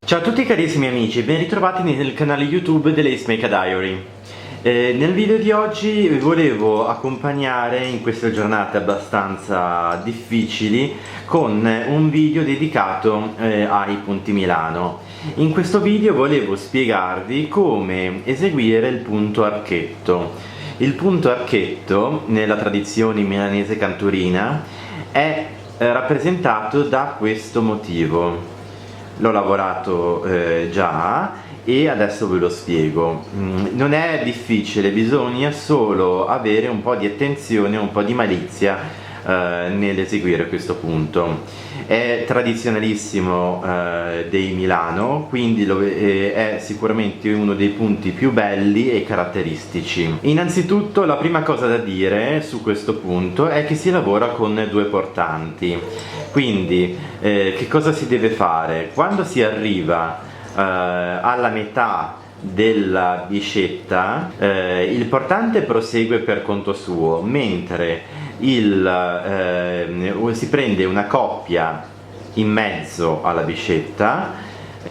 Ciao a tutti carissimi amici, ben ritrovati nel canale YouTube dell'Ace Make a Diary. Nel video di oggi vi volevo accompagnare in queste giornate abbastanza difficili con un video dedicato ai punti Milano. In questo video volevo spiegarvi come eseguire il punto archetto. Il punto archetto, nella tradizione milanese canturina, è rappresentato da questo motivo. L'ho lavorato già e adesso ve lo spiego. Non è difficile, bisogna solo avere un po' di attenzione, un po' di malizia nell'eseguire questo punto. È tradizionalissimo dei Milano, quindi è sicuramente uno dei punti più belli e caratteristici. Innanzitutto la prima cosa da dire su questo punto è che si lavora con due portanti. Quindi che cosa si deve fare? Quando si arriva alla metà della biscetta, il portante prosegue per conto suo, mentre si prende una coppia in mezzo alla biscetta.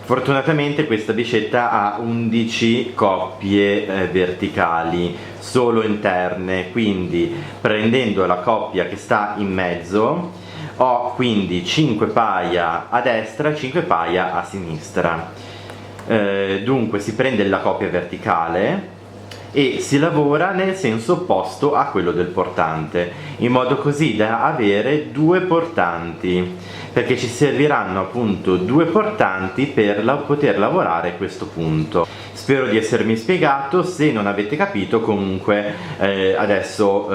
Fortunatamente questa biscetta ha 11 coppie verticali, solo interne, quindi prendendo la coppia che sta in mezzo ho quindi 5 paia a destra e 5 paia a sinistra. Dunque si prende la coppia verticale e si lavora nel senso opposto a quello del portante, in modo così da avere due portanti, perché ci serviranno appunto due portanti per poter lavorare questo punto. Spero di essermi spiegato. Se non avete capito, comunque adesso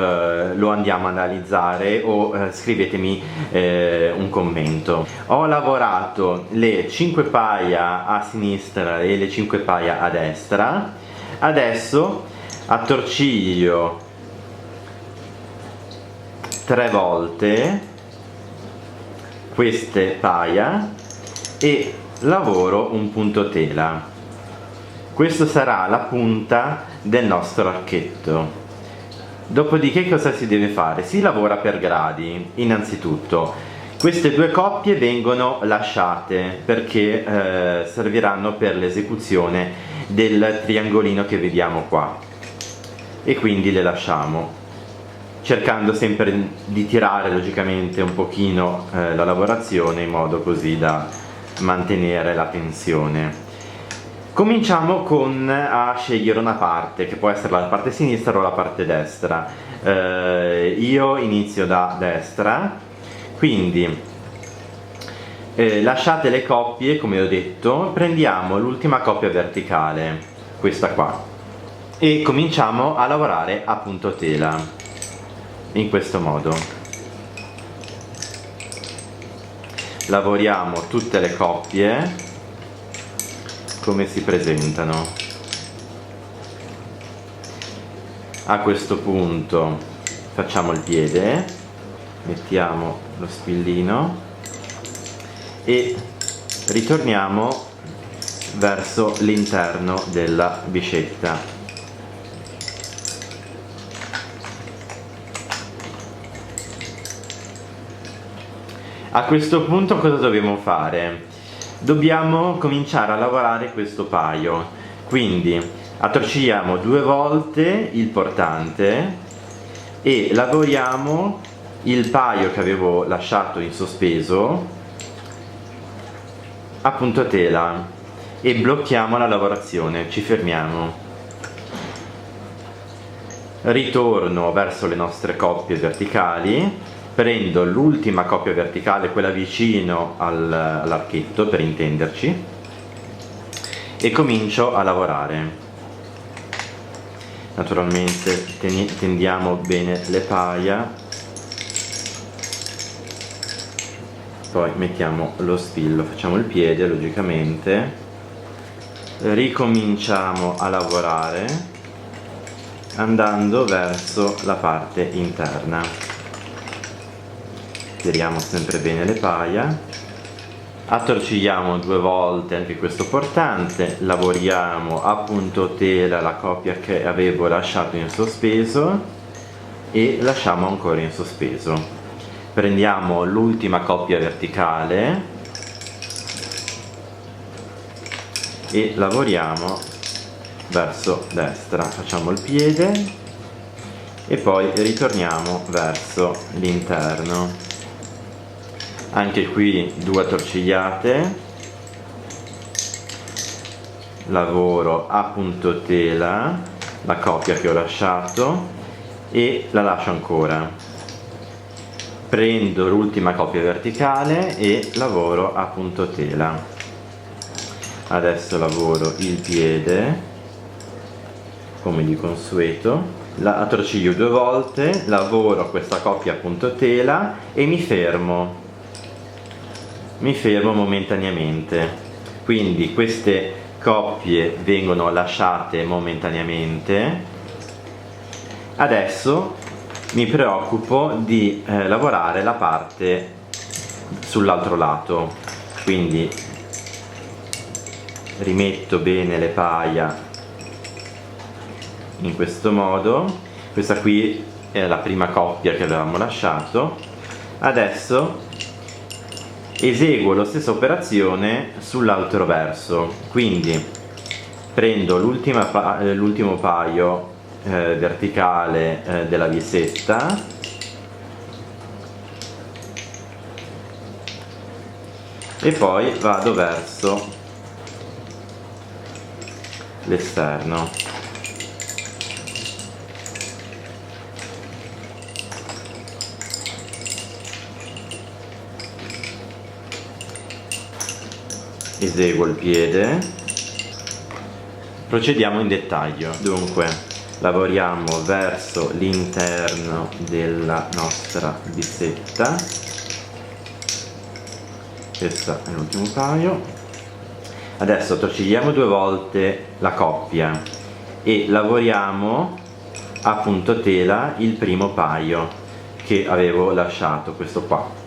lo andiamo a analizzare o scrivetemi un commento. Ho lavorato le 5 paia a sinistra e le 5 paia a destra. Adesso attorciglio 3 volte queste paia e lavoro un punto tela. Questo sarà la punta del nostro archetto. Dopodiché cosa si deve fare? Si lavora per gradi. Innanzitutto queste due coppie vengono lasciate perché serviranno per l'esecuzione del triangolino che vediamo qua, e quindi le lasciamo, cercando sempre di tirare logicamente un pochino la lavorazione in modo così da mantenere la tensione. Cominciamo a scegliere una parte, che può essere la parte sinistra o la parte destra. Io inizio da destra, quindi lasciate le coppie come ho detto, prendiamo l'ultima coppia verticale, questa qua, e cominciamo a lavorare a punto tela, in questo modo. Lavoriamo tutte le coppie come si presentano. A questo punto facciamo il piede, mettiamo lo spillino e ritorniamo verso l'interno della biscetta. A questo punto cosa dobbiamo fare? Dobbiamo cominciare a lavorare questo paio, quindi attorcigliamo 2 volte il portante e lavoriamo il paio che avevo lasciato in sospeso a punto tela e blocchiamo la lavorazione, ci fermiamo. Ritorno verso le nostre coppie verticali, prendo l'ultima coppia verticale, quella vicino all'archetto per intenderci, e comincio a lavorare. Naturalmente tendiamo bene le paia, poi mettiamo lo spillo, facciamo il piede logicamente, ricominciamo a lavorare andando verso la parte interna. Tiriamo sempre bene le paia, attorcigliamo 2 volte anche questo portante, lavoriamo a punto tela la coppia che avevo lasciato in sospeso e lasciamo ancora in sospeso. Prendiamo l'ultima coppia verticale e lavoriamo verso destra, facciamo il piede e poi ritorniamo verso l'interno. Anche qui 2 attorcigliate, lavoro a punto tela la coppia che ho lasciato e la lascio ancora, prendo l'ultima coppia verticale e lavoro a punto tela. Adesso lavoro il piede come di consueto, la attorciglio 2 volte, lavoro questa coppia a punto tela e mi fermo momentaneamente. Quindi queste coppie vengono lasciate momentaneamente. Adesso mi preoccupo di lavorare la parte sull'altro lato, quindi rimetto bene le paia in questo modo. Questa qui è la prima coppia che avevamo lasciato. Adesso eseguo la stessa operazione sull'altro verso, quindi prendo l'ultimo paio verticale della visetta e poi vado verso l'esterno. Eseguo il piede, procediamo in dettaglio. Dunque lavoriamo verso l'interno della nostra bisetta, questo è l'ultimo paio. Adesso attorcigliamo 2 volte la coppia e lavoriamo a punto tela il primo paio che avevo lasciato, questo qua,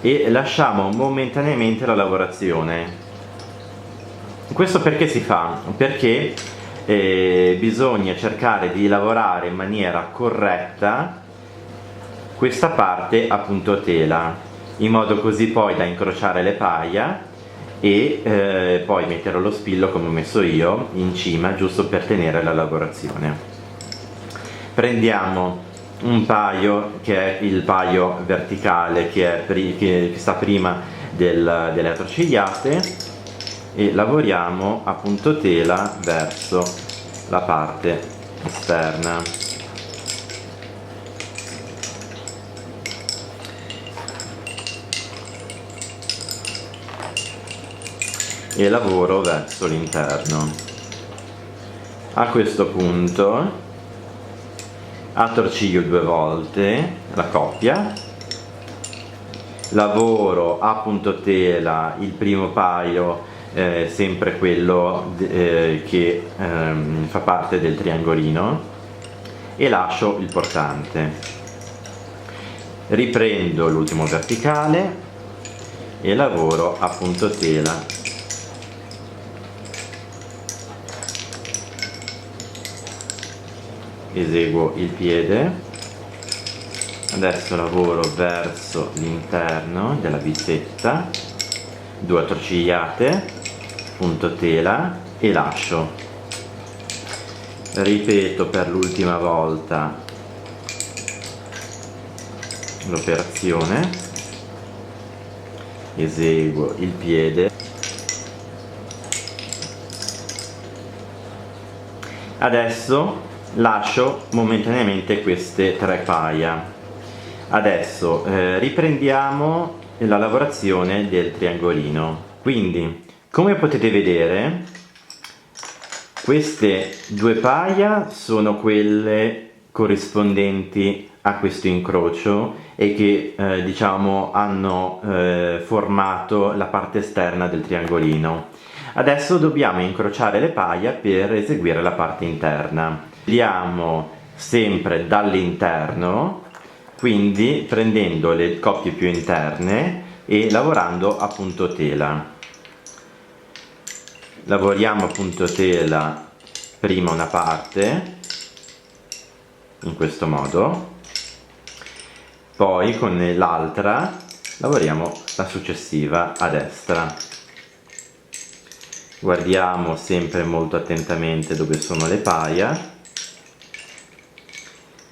e lasciamo momentaneamente la lavorazione. Questo perché si fa? Perché bisogna cercare di lavorare in maniera corretta questa parte a punto tela, in modo così poi da incrociare le paia e poi mettere lo spillo come ho messo io in cima, giusto per tenere la lavorazione. Prendiamo un paio che è il paio verticale che sta prima delle attorcigliate e lavoriamo a punto tela verso la parte esterna. E lavoro verso l'interno. A questo punto attorciglio 2 volte la coppia, lavoro a punto tela il primo paio, sempre quello che fa parte del triangolino, e lascio il portante. Riprendo l'ultimo verticale e lavoro a punto tela eseguo il piede. Adesso lavoro verso l'interno della bisetta, 2 attorcigliate, punto tela e lascio. Ripeto per l'ultima volta l'operazione, eseguo il piede. Adesso lascio momentaneamente queste 3 paia. Adesso riprendiamo la lavorazione del triangolino. Quindi, come potete vedere, queste 2 paia sono quelle corrispondenti a questo incrocio e che diciamo hanno formato la parte esterna del triangolino. Adesso dobbiamo incrociare le paia per eseguire la parte interna. Vediamo sempre dall'interno, quindi prendendo le coppie più interne e lavorando a punto tela. Lavoriamo a punto tela prima una parte, in questo modo, poi con l'altra lavoriamo la successiva a destra. Guardiamo sempre molto attentamente dove sono le paia,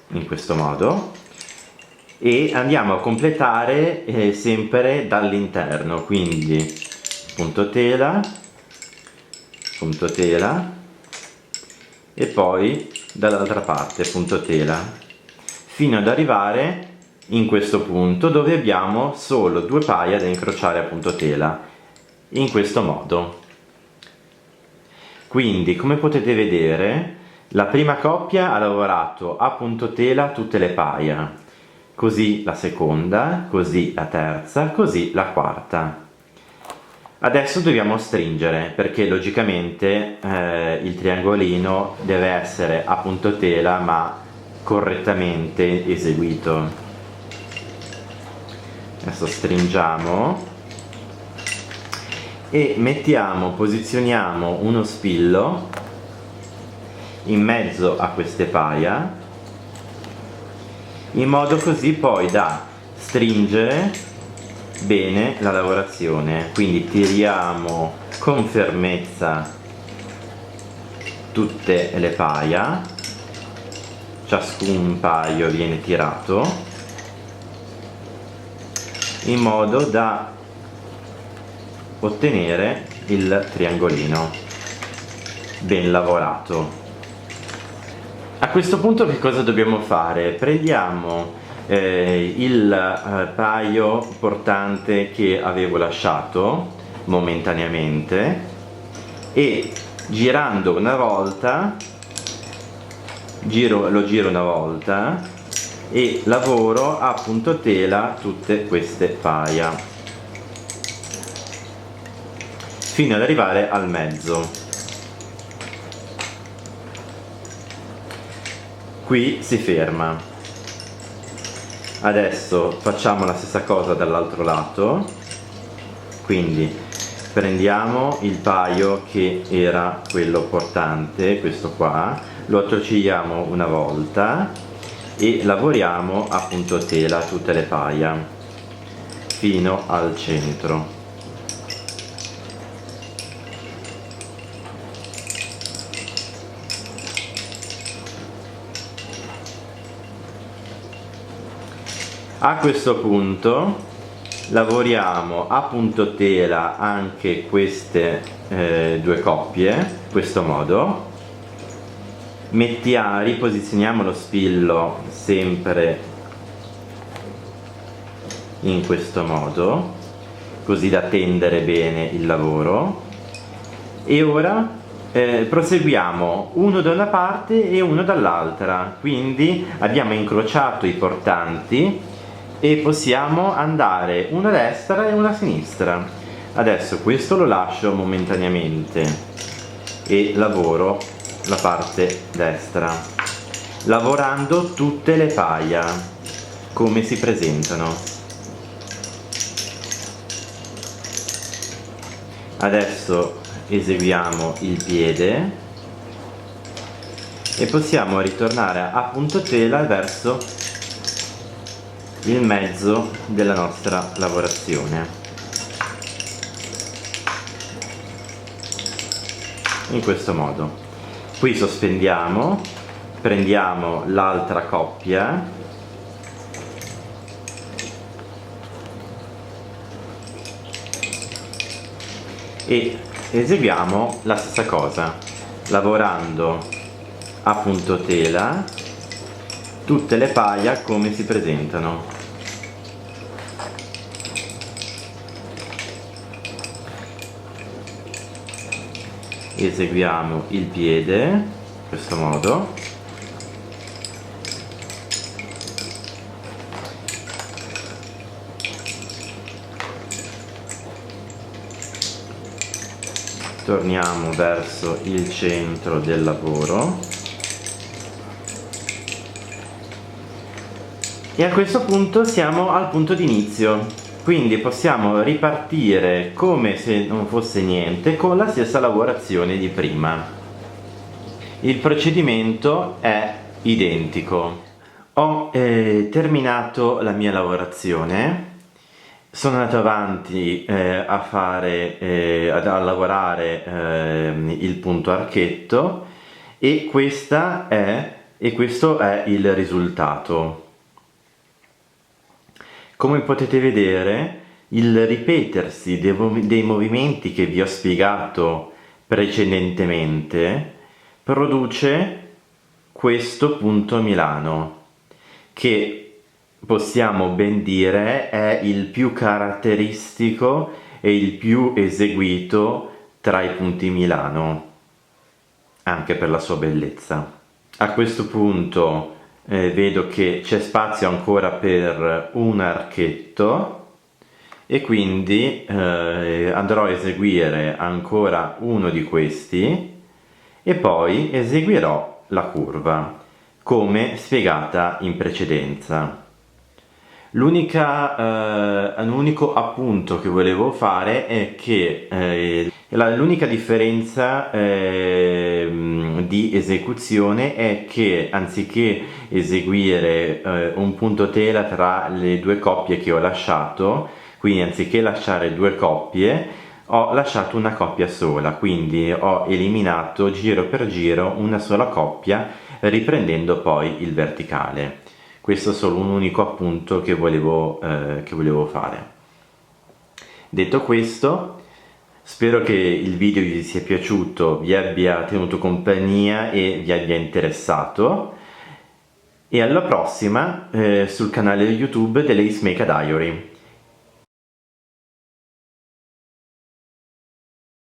in questo modo, e andiamo a completare sempre dall'interno, quindi punto tela e poi dall'altra parte punto tela, fino ad arrivare in questo punto dove abbiamo solo 2 paia da incrociare a punto tela, in questo modo. Quindi, come potete vedere, la prima coppia ha lavorato a punto tela tutte le paia, così la seconda, così la terza, così la quarta. Adesso dobbiamo stringere, perché logicamente il triangolino deve essere a punto tela ma correttamente eseguito. Adesso stringiamo e posizioniamo uno spillo in mezzo a queste paia, in modo così poi da stringere bene la lavorazione. Quindi tiriamo con fermezza tutte le paia, ciascun paio viene tirato in modo da ottenere il triangolino ben lavorato. A questo punto che cosa dobbiamo fare? Prendiamo il paio portante che avevo lasciato momentaneamente e girando una volta, lo giro una volta e lavoro a punto tela tutte queste paia fino ad arrivare al mezzo. Qui si ferma. Adesso facciamo la stessa cosa dall'altro lato, quindi prendiamo il paio che era quello portante, questo qua, lo attorcigliamo una volta e lavoriamo a punto tela tutte le paia fino al centro. A questo punto lavoriamo a punto tela anche queste 2 coppie, in questo modo. Riposizioniamo lo spillo sempre in questo modo, così da tendere bene il lavoro. E ora proseguiamo uno da una parte e uno dall'altra, quindi abbiamo incrociato i portanti e possiamo andare una a destra e una a sinistra. Adesso questo lo lascio momentaneamente e lavoro la parte destra, lavorando tutte le paia come si presentano. Adesso eseguiamo il piede e possiamo ritornare a punto tela verso il mezzo della nostra lavorazione, in questo modo. Qui sospendiamo, prendiamo l'altra coppia e eseguiamo la stessa cosa, lavorando a punto tela tutte le paia come si presentano. Eseguiamo il piede in questo modo. Torniamo verso il centro del lavoro. E a questo punto siamo al punto di inizio, quindi possiamo ripartire come se non fosse niente con la stessa lavorazione di prima. Il procedimento è identico. Ho terminato la mia lavorazione Sono andato avanti a lavorare il punto archetto e questo è il risultato. Come potete vedere, il ripetersi dei movimenti che vi ho spiegato precedentemente produce questo punto Milano, che possiamo ben dire è il più caratteristico e il più eseguito tra i punti Milano, anche per la sua bellezza. A questo punto vedo che c'è spazio ancora per un archetto e quindi andrò a eseguire ancora uno di questi e poi eseguirò la curva come spiegata in precedenza. L'unico appunto che volevo fare è che l'unica differenza di esecuzione è che anziché eseguire un punto tela tra le due coppie che ho lasciato, quindi anziché lasciare due coppie, ho lasciato una coppia sola, quindi ho eliminato giro per giro una sola coppia, riprendendo poi il verticale. Questo è solo un unico appunto che volevo fare. Detto questo, spero che il video vi sia piaciuto, vi abbia tenuto compagnia e vi abbia interessato. E alla prossima sul canale YouTube dell'Ace Make a Diary.